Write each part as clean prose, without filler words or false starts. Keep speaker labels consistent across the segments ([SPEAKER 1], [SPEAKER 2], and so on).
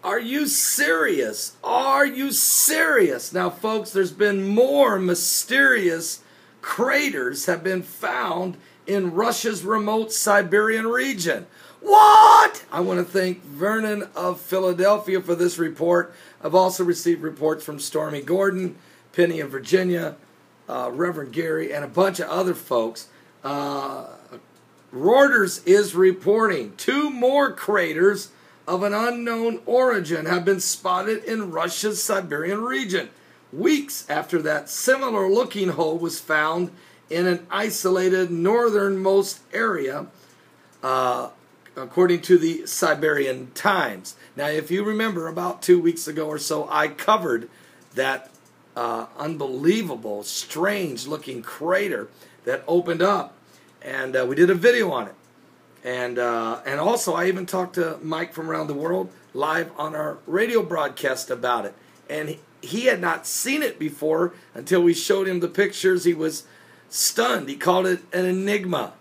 [SPEAKER 1] Are you serious? Are you serious? Now, folks, there's been more mysterious craters have been found in Russia's remote Siberian region. What? I want to thank Vernon of Philadelphia for this report. I've also received reports from Stormy Gordon, Penny in Virginia, Reverend Gary, and a bunch of other folks. Reuters is reporting 2 more craters of an unknown origin have been spotted in Russia's Siberian region, weeks after that similar-looking hole was found in an isolated northernmost area, according to the Siberian Times. Now, if you remember, about 2 weeks ago or so, I covered that unbelievable, strange-looking crater that opened up, and we did a video on it. And also, I even talked to Mike from around the world live on our radio broadcast about it. And he had not seen it before until we showed him the pictures. He was stunned. He called it an enigma.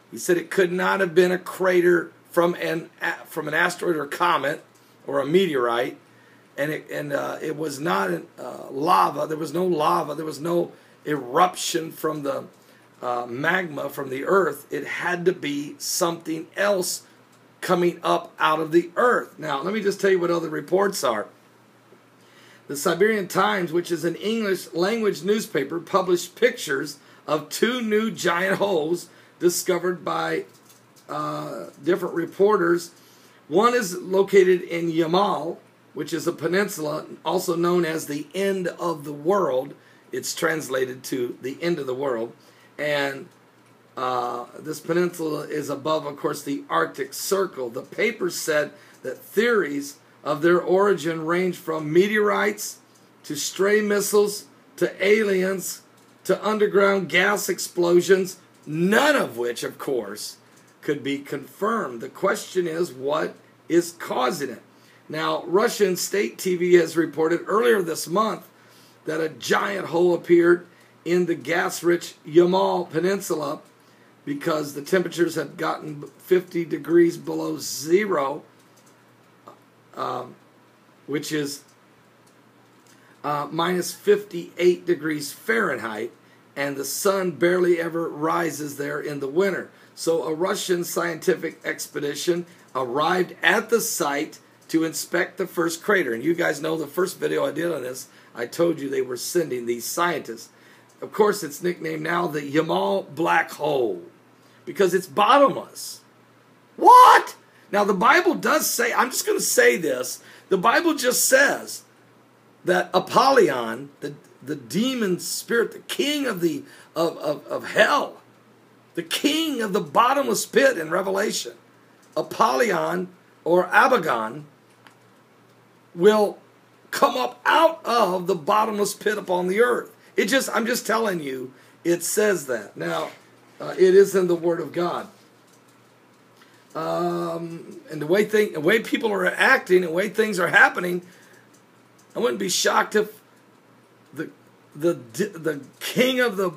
[SPEAKER 1] He said it could not have been a crater from an asteroid or comet or a meteorite. And it was not lava. There was no lava. There was no eruption from the magma from the earth. It had to be something else coming up out of the earth. Now, let me just tell you what other reports are. The Siberian Times, which is an English language newspaper, published pictures of 2 new giant holes discovered by different reporters. One is located in Yamal, which is a peninsula, also known as the end of the world. It's translated to the end of the world. And this peninsula is above, of course, the Arctic Circle. The paper said that theories of their origin range from meteorites to stray missiles to aliens to underground gas explosions, none of which, of course, could be confirmed. The question is, what is causing it? Now, Russian state TV has reported earlier this month that a giant hole appeared in the gas-rich Yamal Peninsula because the temperatures had gotten 50 degrees below zero, which is minus 58 degrees Fahrenheit, and the sun barely ever rises there in the winter. So a Russian scientific expedition arrived at the site to inspect the first crater. And you guys know the first video I did on this, I told you they were sending these scientists. Of course, it's nicknamed now the Yamal Black Hole because it's bottomless. What? Now, the Bible does say, I'm just going to say this, the Bible just says that Apollyon, the demon spirit, the king of hell, the king of the bottomless pit in Revelation, Apollyon or Abaddon will come up out of the bottomless pit upon the earth. I'm just telling you, it says that. Now, it is in the Word of God. And the way people are acting, the way things are happening, I wouldn't be shocked if the king of the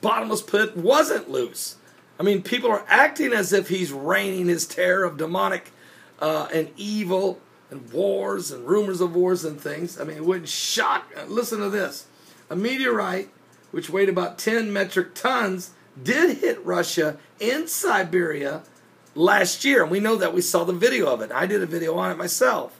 [SPEAKER 1] bottomless pit wasn't loose. I mean, people are acting as if he's raining his terror of demonic and evil and wars and rumors of wars and things. I mean, it wouldn't shock. Listen to this. A meteorite, which weighed about 10 metric tons, did hit Russia in Siberia last year. And we know that. We saw the video of it. I did a video on it myself.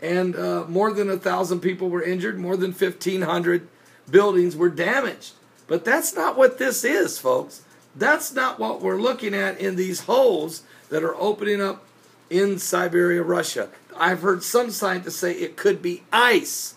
[SPEAKER 1] And more than 1,000 people were injured. More than 1,500 buildings were damaged. But that's not what this is, folks. That's not what we're looking at in these holes that are opening up in Siberia, Russia. I've heard some scientists say it could be ice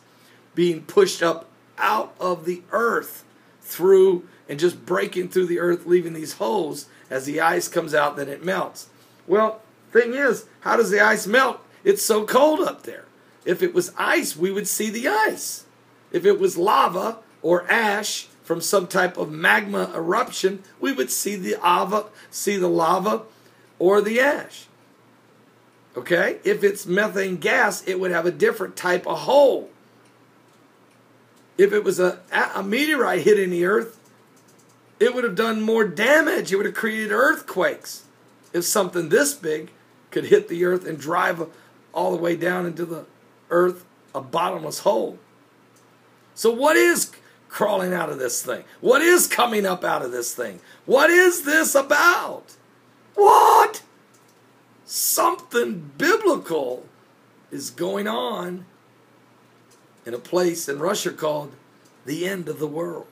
[SPEAKER 1] being pushed up out of the earth through and just breaking through the earth, leaving these holes. As the ice comes out, then it melts. Well, thing is, how does the ice melt? It's so cold up there. If it was ice, we would see the ice. If it was lava or ash from some type of magma eruption, we would see the lava or the ash. Okay? If it's methane gas, it would have a different type of hole. If it was a meteorite hitting the earth, it would have done more damage. It would have created earthquakes. If something this big could hit the earth and drive all the way down into the earth, a bottomless hole. So what is crawling out of this thing? What is coming up out of this thing? What is this about? What? Something biblical is going on in a place in Russia called the end of the world.